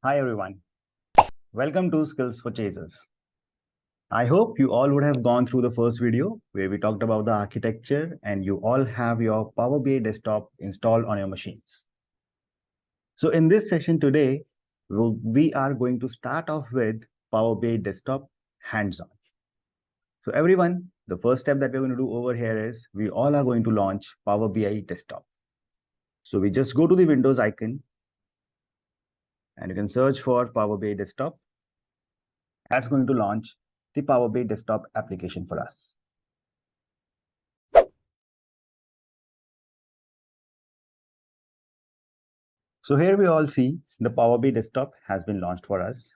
Hi everyone, welcome to Skills for Chasers. I hope you all would have gone through the first video where we talked about the architecture and you all have your Power BI desktop installed on your machines. So in this session today, we are going to start off with Power BI desktop hands-on. So everyone, the first step that we're going to do over here is we all are going to launch Power BI desktop. So we just go to the Windows icon and you can search for Power BI desktop. That's going to launch the Power BI desktop application for us. So here we all see the Power BI desktop has been launched for us.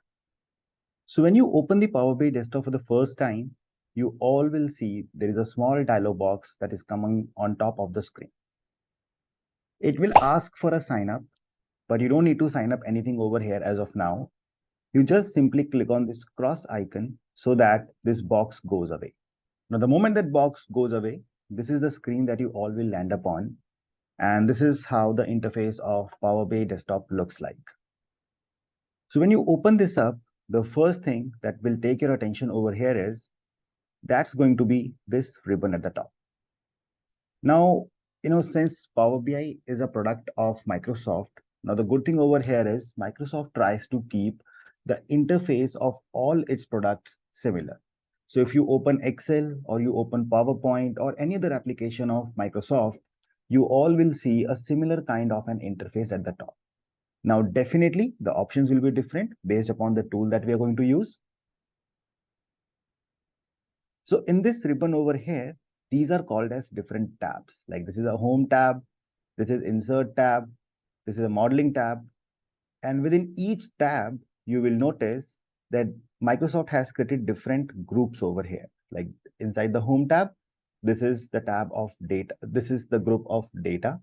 So when you open the Power BI desktop for the first time, you all will see there is a small dialog box that is coming on top of the screen. It will ask for a sign up, but you don't need to sign up anything over here as of now. You just simply click on this cross icon so that this box goes away. Now, the moment that box goes away, this is the screen that you all will land upon. And this is how the interface of Power BI desktop looks like. So when you open this up, the first thing that will take your attention over here is that's going to be this ribbon at the top. Now, since Power BI is a product of Microsoft, now the good thing over here is Microsoft tries to keep the interface of all its products similar. So if you open Excel or you open PowerPoint or any other application of Microsoft, you all will see a similar kind of an interface at the top. Now, definitely the options will be different based upon the tool that we are going to use. So in this ribbon over here, these are called as different tabs. Like this is a home tab, this is insert tab, this is a modeling tab. And within each tab, you will notice that Microsoft has created different groups over here. Like inside the home tab, this is the tab of data. This is the group of data.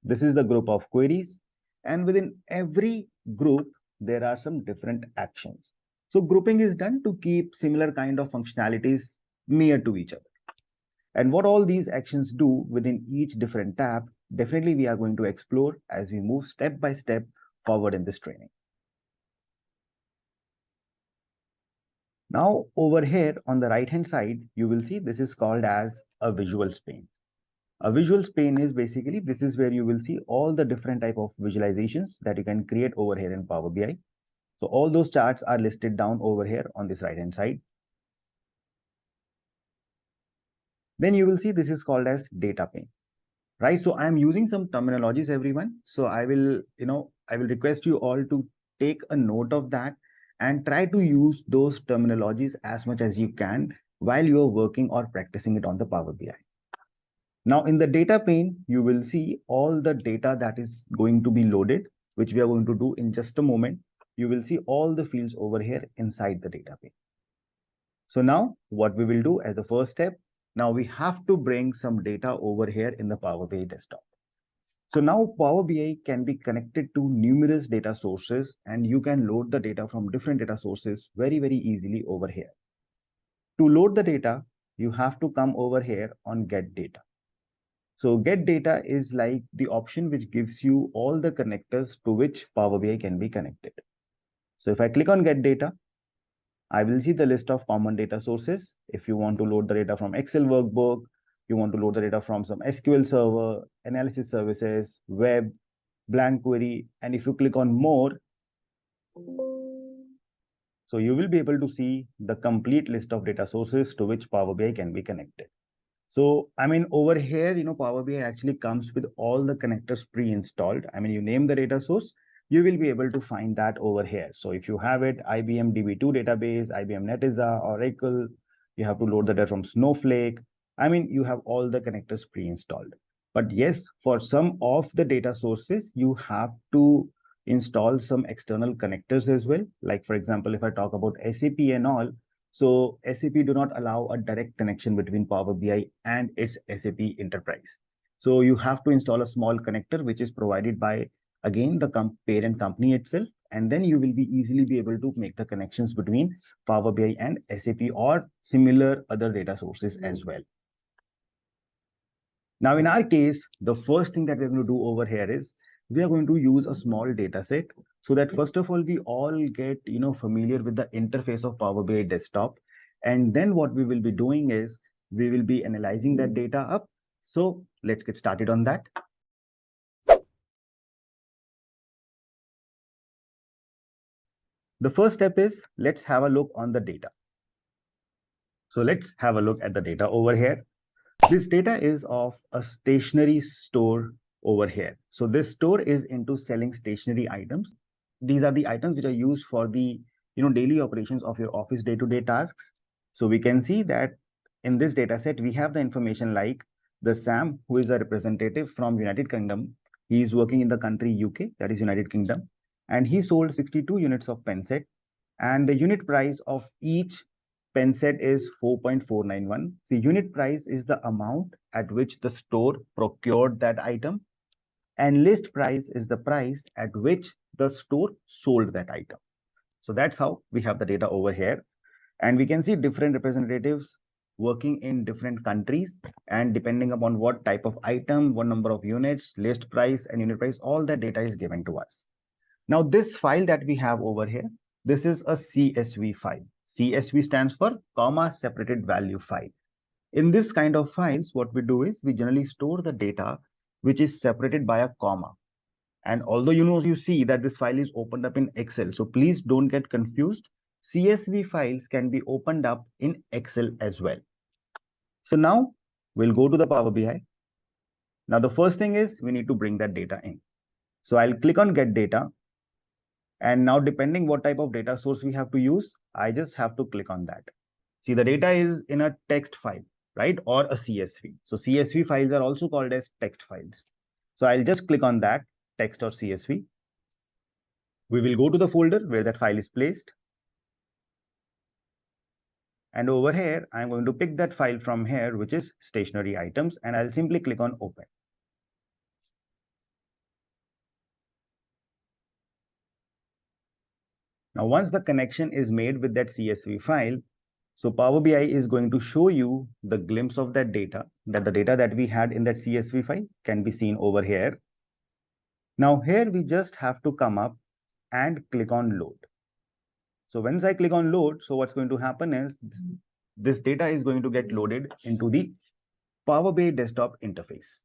This is the group of queries. And within every group, there are some different actions. So grouping is done to keep similar kind of functionalities near to each other. And what all these actions do within each different tab, definitely we are going to explore as we move step by step forward in this training. Now over here on the right hand side, you will see this is called as a visual pane. A visual pane is basically, this is where you will see all the different type of visualizations that you can create over here in Power BI. So all those charts are listed down over here on this right hand side. Then you will see this is called as data pane, right? So I'm using some terminologies, everyone. So I will request you all to take a note of that and try to use those terminologies as much as you can while you are working or practicing it on the Power BI. Now in the data pane, you will see all the data that is going to be loaded, which we are going to do in just a moment. You will see all the fields over here inside the data pane. So now what we will do as the first step, now we have to bring some data over here in the Power BI desktop. So now Power BI can be connected to numerous data sources and you can load the data from different data sources very, very easily over here. To load the data, you have to come over here on Get Data. So Get Data is like the option which gives you all the connectors to which Power BI can be connected. So if I click on Get Data, I will see the list of common data sources. If you want to load the data from Excel workbook, you want to load the data from some SQL server, analysis services, web, blank query, and if you click on more, so you will be able to see the complete list of data sources to which Power BI can be connected. So, I mean, over here, Power BI actually comes with all the connectors pre-installed. I mean, you name the data source, you will be able to find that over here. So if you have it, IBM DB2 database, IBM Netezza, Oracle, you have to load the data from Snowflake. I mean, you have all the connectors pre-installed. But yes, for some of the data sources, you have to install some external connectors as well. Like, for example, if I talk about SAP and all, so SAP do not allow a direct connection between Power BI and its SAP Enterprise. So you have to install a small connector, which is provided by, again, the parent company itself. And then you will be easily be able to make the connections between Power BI and SAP or similar other data sources as well. Now, in our case, the first thing that we're going to do over here is we are going to use a small data set so that first of all, we all get, familiar with the interface of Power BI desktop. And then what we will be doing is we will be analyzing that data up. So let's get started on that. The first step is let's have a look on the data. So let's have a look at the data over here. This data is of a stationery store over here. So this store is into selling stationery items. These are the items which are used for the daily operations of your office day-to-day tasks. So we can see that in this data set, we have the information like the Sam, who is a representative from United Kingdom. He is working in the country UK, that is United Kingdom, and he sold 62 units of pen set, and the unit price of each pen set is 4.491. The unit price is the amount at which the store procured that item, and list price is the price at which the store sold that item. So that's how we have the data over here. And we can see different representatives working in different countries, and depending upon what type of item, what number of units, list price and unit price, all that data is given to us. Now this file that we have over here, this is a CSV file. CSV stands for comma separated value file. In this kind of files, what we do is we generally store the data which is separated by a comma. And although you see that this file is opened up in Excel, so please don't get confused. CSV files can be opened up in Excel as well. So now we'll go to the Power BI. Now the first thing is we need to bring that data in. So I'll click on Get Data. And now depending what type of data source we have to use, I just have to click on that. See, the data is in a text file, right? Or a CSV. So CSV files are also called as text files. So I'll just click on that, text or CSV. We will go to the folder where that file is placed. And over here, I'm going to pick that file from here, which is stationery items, and I'll simply click on Open. Now, once the connection is made with that CSV file, so Power BI is going to show you the glimpse of that data, that the data that we had in that CSV file can be seen over here. Now here we just have to come up and click on load. So once I click on load, so what's going to happen is this data is going to get loaded into the Power BI desktop interface.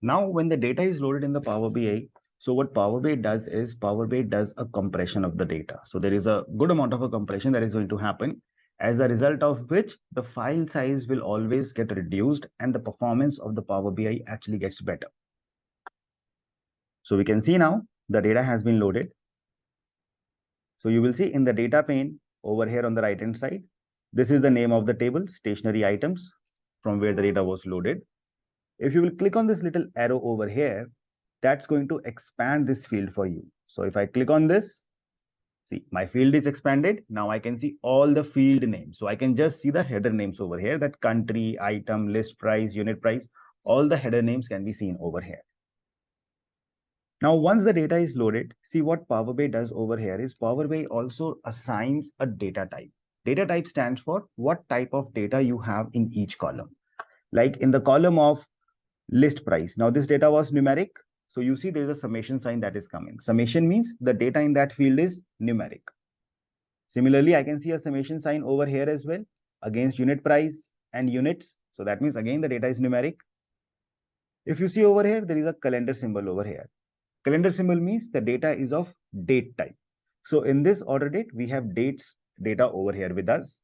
Now when the data is loaded in the Power BI, so what Power BI does is Power BI does a compression of the data. So there is a good amount of a compression that is going to happen, as a result of which the file size will always get reduced and the performance of the Power BI actually gets better. So we can see now the data has been loaded. So you will see in the data pane over here on the right hand side, this is the name of the table, stationery items, from where the data was loaded. If you will click on this little arrow over here, that's going to expand this field for you. So if I click on this, see, my field is expanded. Now I can see all the field names. So I can just see the header names over here, that country, item, list price, unit price, all the header names can be seen over here. Now, once the data is loaded, see what Power BI does over here is Power BI also assigns a data type. Data type stands for what type of data you have in each column. Like in the column of list price. Now this data was numeric. So you see there is a summation sign that is coming. Summation means the data in that field is numeric. Similarly, I can see a summation sign over here as well against unit price and units. So that means again the data is numeric. If you see over here, there is a calendar symbol over here. Calendar symbol means the data is of date type. So in this order date, we have dates data over here with us.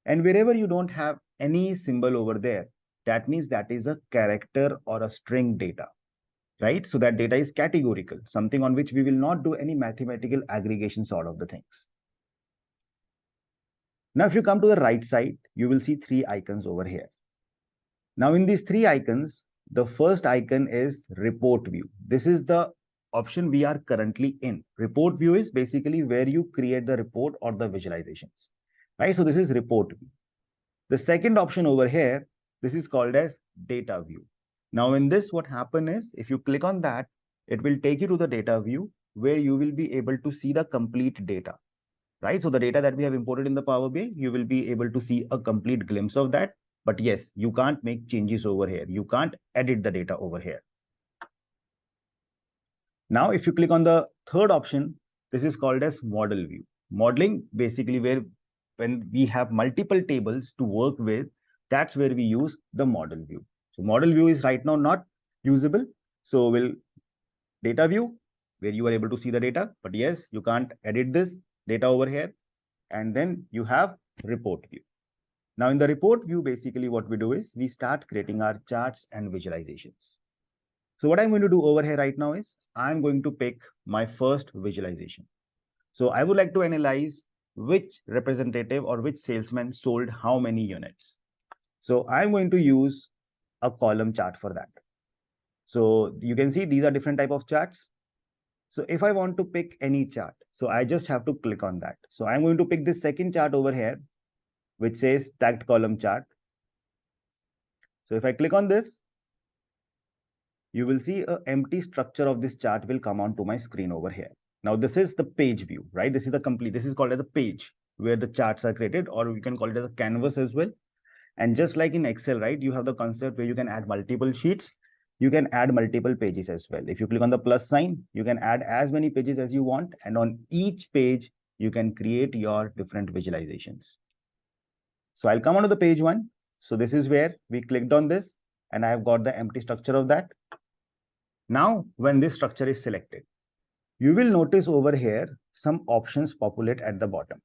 And wherever you don't have any symbol over there, that means that is a character or a string data, right? So that data is categorical, something on which we will not do any mathematical aggregation sort of the things. Now, if you come to the right side, you will see three icons over here. Now in these three icons, the first icon is report view. This is the option we are currently in. Report view is basically where you create the report or the visualizations, right? So this is report view. The second option over here, this is called as data view. Now in this, what happen is if you click on that, it will take you to the data view where you will be able to see the complete data, right? So the data that we have imported in the Power BI, you will be able to see a complete glimpse of that. But yes, you can't make changes over here. You can't edit the data over here. Now, if you click on the third option, this is called as model view. Modeling, basically where when we have multiple tables to work with, that's where we use the model view. So model view is right now not usable. So we'll data view, where you are able to see the data, but yes, you can't edit this data over here. And then you have report view. Now in the report view, basically what we do is we start creating our charts and visualizations. So what I'm going to do over here right now is I'm going to pick my first visualization. So I would like to analyze which representative or which salesman sold how many units. So I'm going to use a column chart for that. So you can see these are different type of charts. So if I want to pick any chart, so I just have to click on that. So I'm going to pick this second chart over here, which says tagged column chart. So if I click on this, you will see an empty structure of this chart will come onto my screen over here. Now this is the page view, right? This is the complete, this is called as a page where the charts are created, or we can call it as a canvas as well. And just like in Excel, right, you have the concept where you can add multiple sheets, you can add multiple pages as well. If you click on the plus sign, you can add as many pages as you want. And on each page, you can create your different visualizations. So I'll come onto the page one. So this is where we clicked on this and I have got the empty structure of that. Now, when this structure is selected, you will notice over here some options populate at the bottom.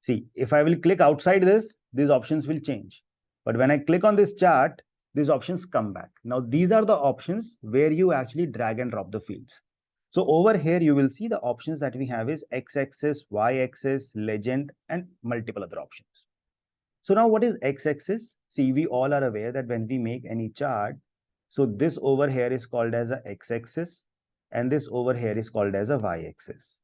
See, if I will click outside this, these options will change. But when I click on this chart, these options come back. Now, these are the options where you actually drag and drop the fields. So over here, you will see the options that we have is x-axis, y-axis, legend, and multiple other options. So now what is x-axis? See, we all are aware that when we make any chart, so this over here is called as a x-axis and this over here is called as a y-axis.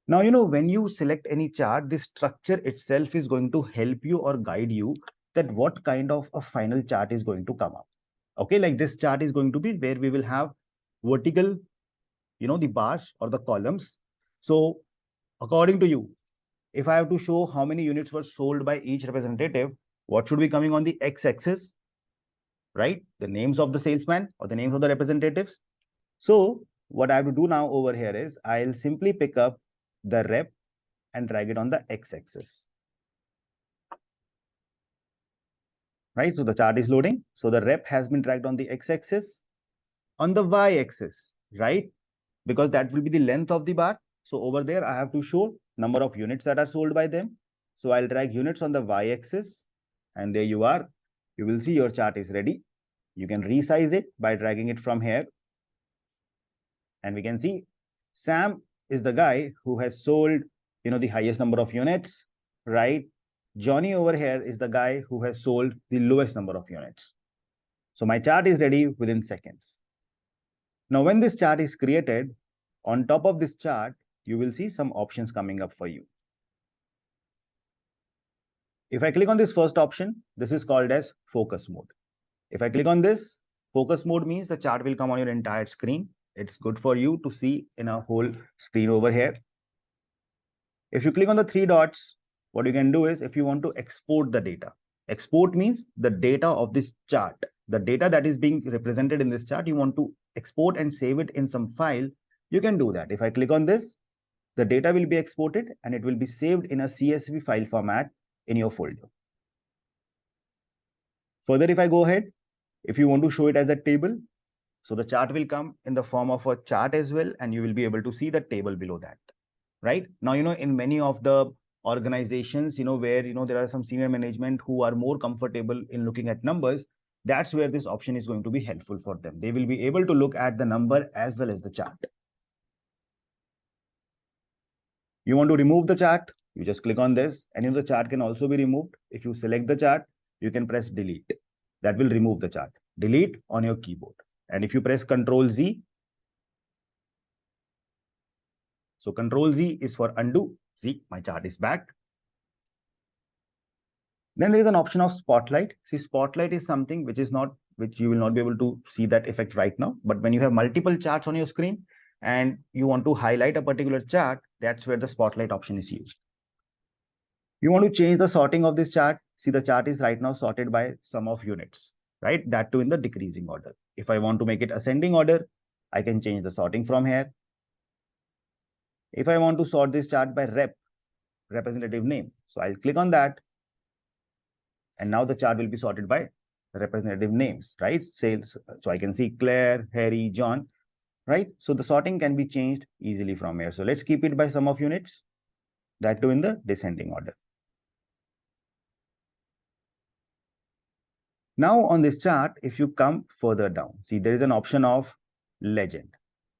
Now, when you select any chart, this structure itself is going to help you or guide you that what kind of a final chart is going to come up. Okay, like this chart is going to be where we will have vertical, the bars or the columns. So according to you, if I have to show how many units were sold by each representative, what should be coming on the x-axis, right? The names of the salesman or the names of the representatives. So what I have to do now over here is I'll simply pick up the rep and drag it on the x-axis. Right, so the chart is loading. So the rep has been dragged on the x-axis. On the y-axis, right? Because that will be the length of the bar. So over there, I have to show number of units that are sold by them. So I'll drag units on the y-axis. And there you are. You will see your chart is ready. You can resize it by dragging it from here. And we can see Sam is the guy who has sold, the highest number of units, right? Johnny over here is the guy who has sold the lowest number of units. So my chart is ready within seconds. Now, when this chart is created, on top of this chart, you will see some options coming up for you. If I click on this first option, this is called as focus mode. If I click on this, focus mode means the chart will come on your entire screen. It's good for you to see in a whole screen over here. If you click on the three dots, what you can do is if you want to export the data. Export means the data of this chart. The data that is being represented in this chart, you want to export and save it in some file. You can do that. If I click on this, the data will be exported and it will be saved in a CSV file format in your folder. Further, if I go ahead, if you want to show it as a table, so the chart will come in the form of a chart as well, and you will be able to see the table below that. Right now, in many of the organizations, where, there are some senior management who are more comfortable in looking at numbers, that's where this option is going to be helpful for them. They will be able to look at the number as well as the chart. You want to remove the chart, you just click on this, and the chart can also be removed. If you select the chart, you can press delete. That will remove the chart. Delete on your keyboard. And if you press Ctrl Z, so Ctrl Z is for undo. See, my chart is back. Then there is an option of spotlight. See, spotlight is something which you will not be able to see that effect right now. But when you have multiple charts on your screen and you want to highlight a particular chart, that's where the spotlight option is used. You want to change the sorting of this chart. see the chart is right now sorted by sum of units, right? That too in the decreasing order. If I want to make it ascending order, I can change the sorting from here. If I want to sort this chart by representative name, so I'll click on that, and now the chart will be sorted by representative names, right? Sales. So I can see Claire, Harry, John, right? So the sorting can be changed easily from here. So let's keep it by sum of units, that too in the descending order. Now on this chart, if you come further down, see there is an option of legend.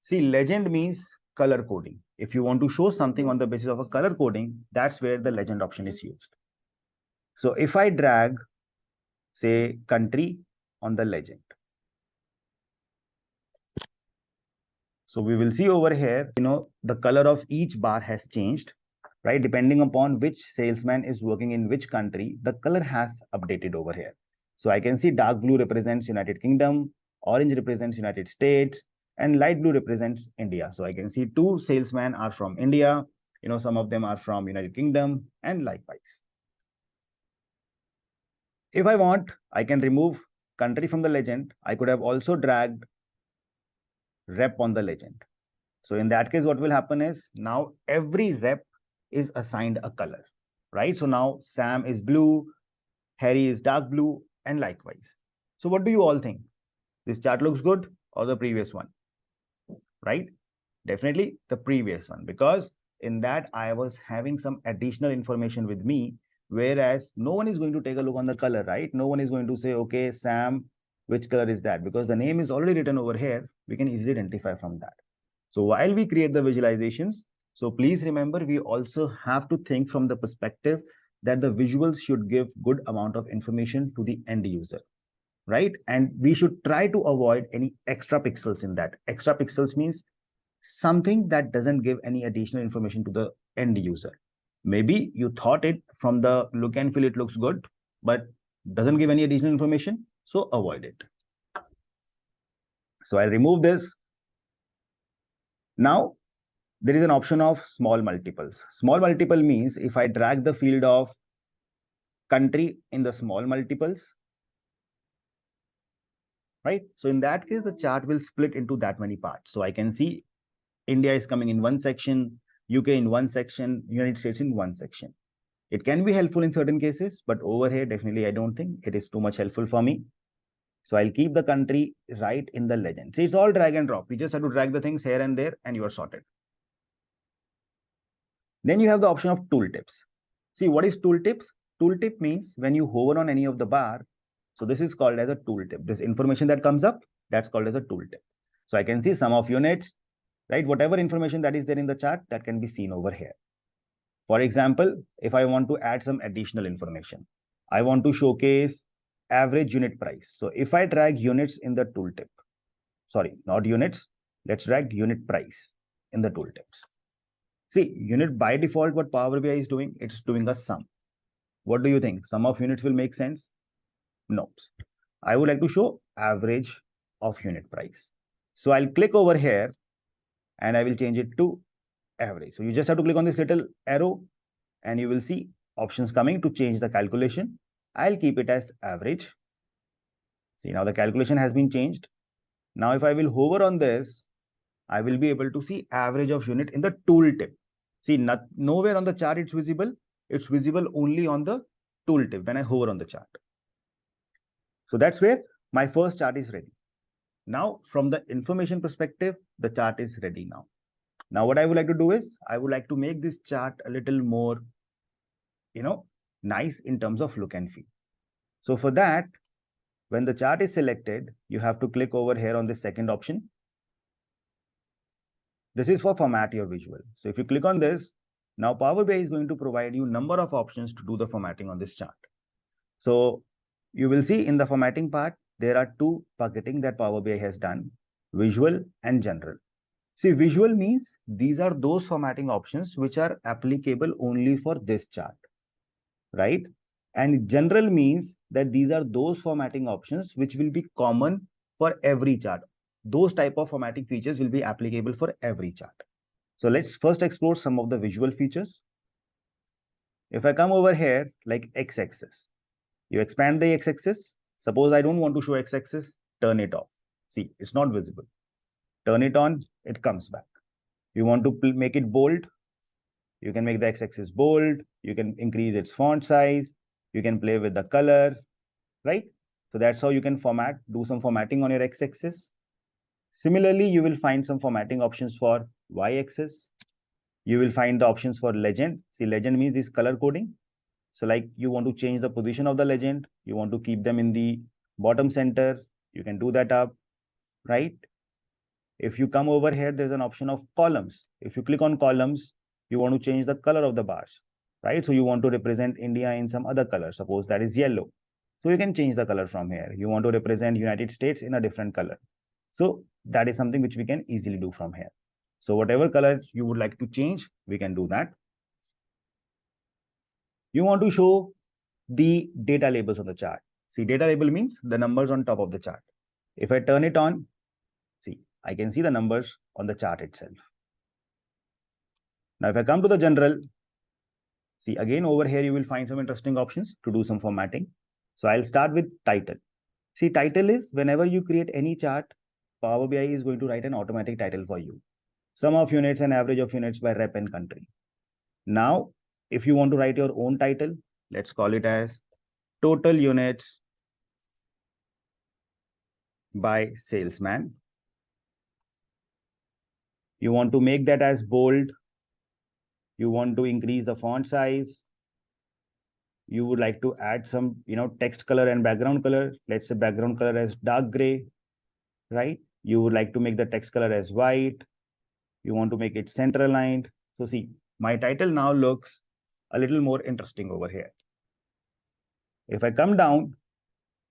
See, legend means color coding. If you want to show something on the basis of a color coding, that's where the legend option is used. So if I drag, say, country on the legend, so we will see over here, the color of each bar has changed, right? Depending upon which salesman is working in which country, the color has updated over here. So I can see dark blue represents United Kingdom, orange represents United States, and light blue represents India. So I can see 2 salesmen are from India, some of them are from United Kingdom, and likewise. If I want, I can remove country from the legend. I could have also dragged rep on the legend. So in that case, what will happen is now every rep is assigned a color, right? So now Sam is blue, Harry is dark blue, and likewise. So what do you all think? This chart looks good or the previous one, right? Definitely the previous one, because in that I was having some additional information with me, whereas no one is going to take a look on the color, right? No one is going to say, okay, Sam, which color is that? Because the name is already written over here. We can easily identify from that. So while we create the visualizations, so please remember, we also have to think from the perspective that the visuals should give good amount of information to the end user, right? And we should try to avoid any extra pixels in that. Extra pixels means something that doesn't give any additional information to the end user. Maybe you thought it from the look and feel, it looks good, but doesn't give any additional information. So avoid it. So I'll remove this. Now, there is an option of small multiples. Small multiple means if I drag the field of country in the small multiples, right? So in that case, the chart will split into that many parts. So I can see India is coming in one section, UK in one section, United States in one section. It can be helpful in certain cases, but over here, definitely, I don't think it is too much helpful for me. So I'll keep the country right in the legend. See, it's all drag and drop. You just have to drag the things here and there and you are sorted. Then you have the option of tooltips. See, what is tooltips? Tooltip means when you hover on any of the bar, so this is called as a tooltip. This information that comes up, that's called as a tooltip. So I can see sum of units, right? Whatever information that is there in the chart, that can be seen over here. For example, if I want to add some additional information, I want to showcase average unit price. So if I drag units in the tooltip, sorry, not units, let's drag unit price in the tooltips. See, unit by default, what Power BI is doing, it's doing a sum. What do you think? Sum of units will make sense? No. I would like to show average of unit price. So I'll click over here and I will change it to average. So you just have to click on this little arrow and you will see options coming to change the calculation. I'll keep it as average. See, now the calculation has been changed. Now if I will hover on this, I will be able to see average of unit in the tooltip. See, nowhere on the chart it's visible. It's visible only on the tooltip when I hover on the chart. So that's where my first chart is ready. Now, from the information perspective, the chart is ready now. Now, what I would like to do is, I would like to make this chart a little more, nice in terms of look and feel. So for that, when the chart is selected, you have to click over here on the second option. This is for format your visual. So if you click on this, now Power BI is going to provide you number of options to do the formatting on this chart. So you will see in the formatting part, there are 2 bucketing that Power BI has done, visual and general. See, visual means these are those formatting options which are applicable only for this chart, right? And general means that these are those formatting options which will be common for every chart. Those type of formatting features will be applicable for every chart. So let's first explore some of the visual features. If I come over here, like x-axis, You expand the x-axis. Suppose I don't want to show x-axis, turn it off. See, it's not visible. Turn it on, it comes back. You want to make it bold, you can make the x-axis bold, you can increase its font size, you can play with the color, right? So that's how you can do some formatting on your x-axis. Similarly, you will find some formatting options for y-axis. You will find the options for legend. See, legend means this color coding. So like you want to change the position of the legend, you want to keep them in the bottom center, you can do that up, right? If you come over here, there's an option of columns. If you click on columns, you want to change the color of the bars, right? So you want to represent India in some other color, suppose that is yellow. So you can change the color from here. You want to represent United States in a different color. So that is something which we can easily do from here. So whatever color you would like to change, we can do that. You want to show the data labels on the chart. See, data label means the numbers on top of the chart. If I turn it on, see, I can see the numbers on the chart itself. Now, if I come to the general, see, again, over here, you will find some interesting options to do some formatting. So I'll start with title. See, title is whenever you create any chart, Power BI is going to write an automatic title for you. Sum of units and average of units by rep and country. Now, if you want to write your own title, let's call it as total units by salesman. You want to make that as bold. You want to increase the font size. You would like to add some, text color and background color. Let's say background color as dark gray, right? You would like to make the text color as white. You want to make it center aligned. So see, my title now looks a little more interesting over here. If I come down,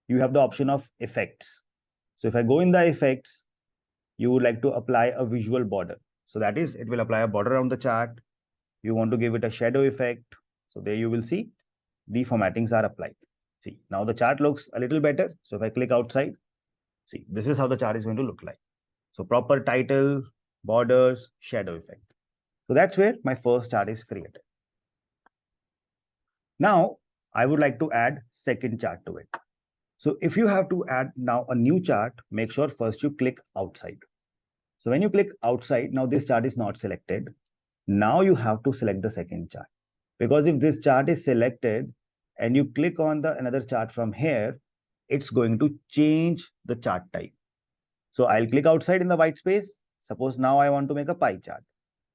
you have the option of effects. So if I go in the effects, you would like to apply a visual border. So that is, it will apply a border around the chart. You want to give it a shadow effect. So there you will see the formattings are applied. See, now the chart looks a little better. So if I click outside, see, this is how the chart is going to look like. So proper title, borders, shadow effect. So that's where my first chart is created. Now, I would like to add second chart to it. So if you have to add now a new chart, make sure first you click outside. So when you click outside, now this chart is not selected. Now you have to select the second chart. Because if this chart is selected and you click on the another chart from here, it's going to change the chart type. So I'll click outside in the white space. Suppose now I want to make a pie chart.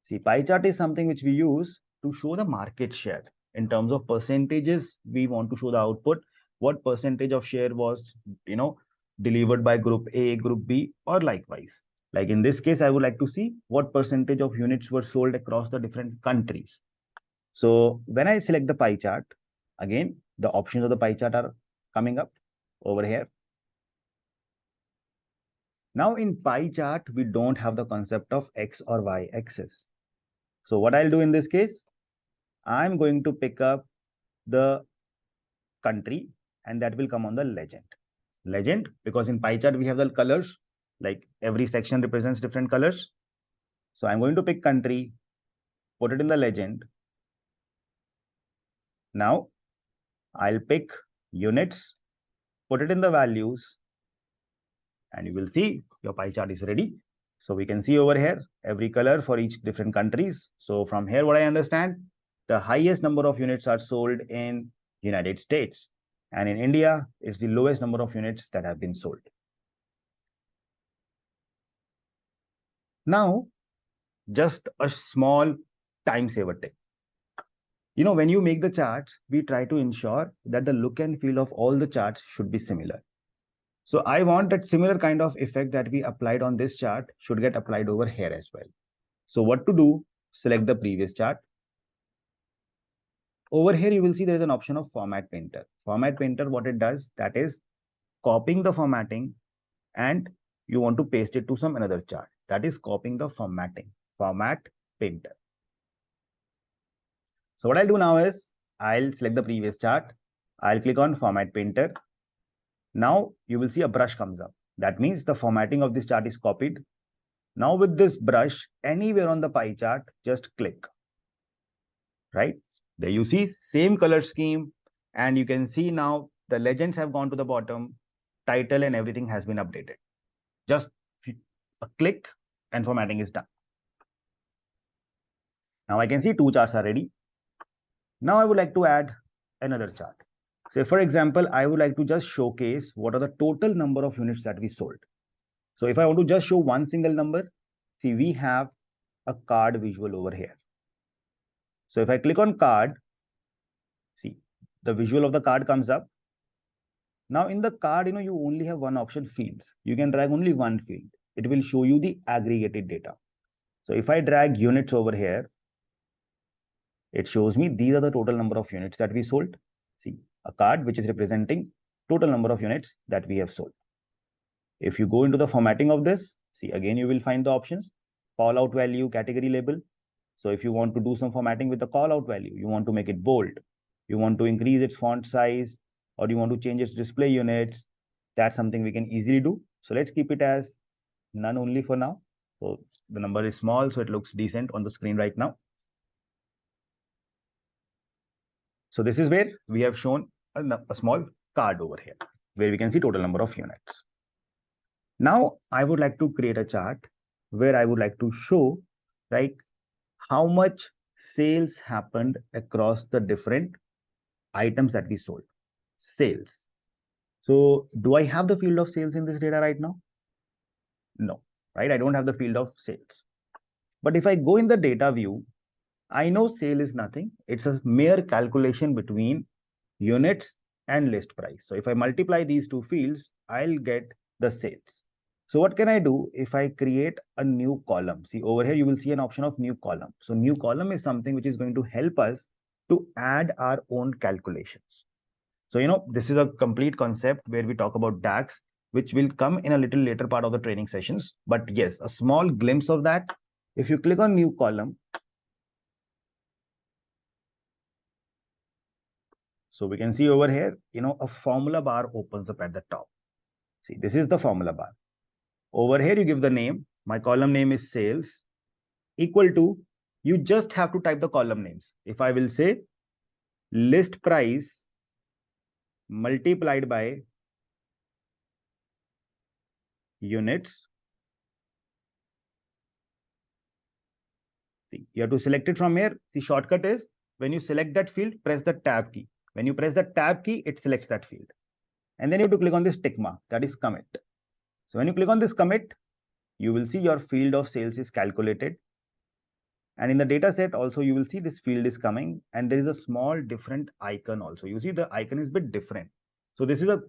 See, pie chart is something which we use to show the market share. In terms of percentages, we want to show the output. What percentage of share was, delivered by group A, group B, or likewise. Like in this case, I would like to see what percentage of units were sold across the different countries. So when I select the pie chart, again, the options of the pie chart are coming up over here. Now in pie chart, we don't have the concept of X or Y axis. So what I'll do in this case, I'm going to pick up the country and that will come on the legend. Legend, because in pie chart, we have the colors, like every section represents different colors. So I'm going to pick country, put it in the legend. Now I'll pick units, put it in the values, and you will see your pie chart is ready. So we can see over here every color for each different countries. So from here, what I understand, the highest number of units are sold in United States. And in India, it's the lowest number of units that have been sold. Now, just a small time saver tip. When you make the charts, we try to ensure that the look and feel of all the charts should be similar. So I want that similar kind of effect that we applied on this chart should get applied over here as well. So what to do? Select the previous chart. Over here, you will see there is an option of Format Painter. Format Painter, what it does, that is copying the formatting and you want to paste it to some another chart. That is copying the formatting. Format Painter. So what I'll do now is I'll select the previous chart. I'll click on Format Painter. Now you will see a brush comes up. That means the formatting of this chart is copied. Now with this brush, anywhere on the pie chart, just click. Right? There you see same color scheme and you can see now the legends have gone to the bottom, title and everything has been updated. Just a click and formatting is done. Now I can see two charts are ready. Now I would like to add another chart. Say for example, I would like to just showcase what are the total number of units that we sold. So if I want to just show one single number, see we have a card visual over here. So if I click on card, see the visual of the card comes up. Now in the card, you only have one option, fields. You can drag only one field. It will show you the aggregated data. So if I drag units over here, it shows me these are the total number of units that we sold. See, a card which is representing total number of units that we have sold. If you go into the formatting of this, see again you will find the options, call out value, category label. So if you want to do some formatting with the call out value, you want to make it bold, you want to increase its font size, or you want to change its display units, that's something we can easily do. So let's keep it as none only for now. So the number is small, so it looks decent on the screen right now. So this is where we have shown a small card over here, where we can see total number of units. Now I would like to create a chart where I would like to show, right, how much sales happened across the different items that we sold. Sales. So do I have the field of sales in this data right now? No, right? I don't have the field of sales. But if I go in the data view, I know sale is nothing. It's a mere calculation between units and list price. So if I multiply these two fields, I'll get the sales. So what can I do if I create a new column? See over here, you will see an option of new column. So new column is something which is going to help us to add our own calculations. So, this is a complete concept where we talk about DAX, which will come in a little later part of the training sessions. But yes, a small glimpse of that. If you click on new column, so we can see over here, a formula bar opens up at the top. See, this is the formula bar. Over here, you give the name. My column name is sales equal to, you just have to type the column names. If I will say list price multiplied by units, see, you have to select it from here. The shortcut is when you select that field, press the tab key. When you press the tab key, it selects that field. And then you have to click on this tick mark, that is commit. So when you click on this commit, you will see your field of sales is calculated. And in the data set also, you will see this field is coming and there is a small different icon also. You see the icon is a bit different. So this is a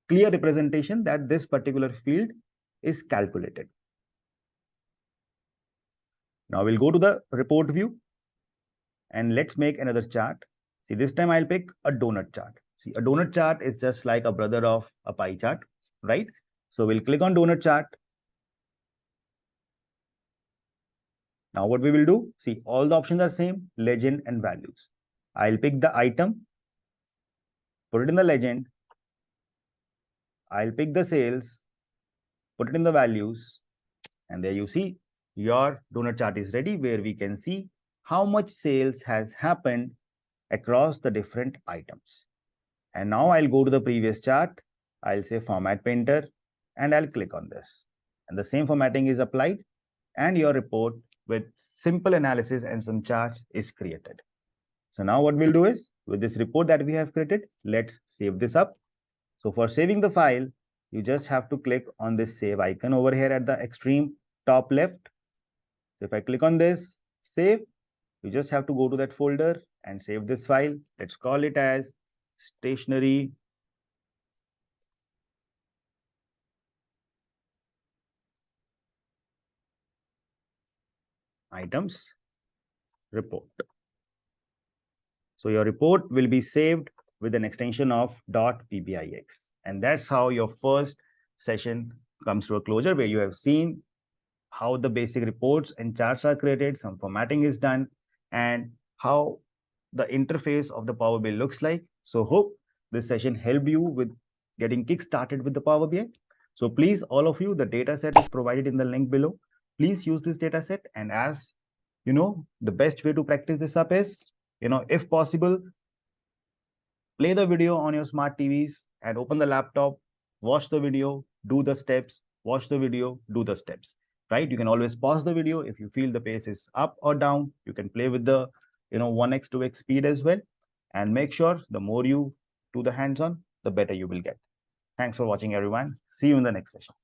clear representation that this particular field is calculated. Now we'll go to the report view and let's make another chart. See, this time I'll pick a donut chart. See, a donut chart is just like a brother of a pie chart, right? So we'll click on donut chart. Now what we will do, see, all the options are same, legend and values. I'll pick the item, put it in the legend. I'll pick the sales, put it in the values, and there you see your donut chart is ready where we can see how much sales has happened across the different items. And now I'll go to the previous chart. I'll say format painter and I'll click on this. And the same formatting is applied and your report with simple analysis and some charts is created. So now what we'll do is with this report that we have created, let's save this up. So for saving the file, you just have to click on this save icon over here at the extreme top left. So if I click on this, save, you just have to go to that folder and save this file. Let's call it as stationery items report. So your report will be saved with an extension of .pbix. And that's how your first session comes to a closure, where you have seen how the basic reports and charts are created, some formatting is done, and how the interface of the Power BI looks like. So hope this session helped you with getting kick started with the Power BI. So please, all of you, the data set is provided in the link below. Please use this data set. And as you know, the best way to practice this up is, if possible, Play the video on your smart TVs and open the laptop, watch the video, do the steps, watch the video, do the steps, right? You can always pause the video if you feel the pace is up or down. You can play with the 1x 2x speed as well, and make sure the more you do the hands-on, the better you will get. Thanks for watching, everyone. See you in the next session.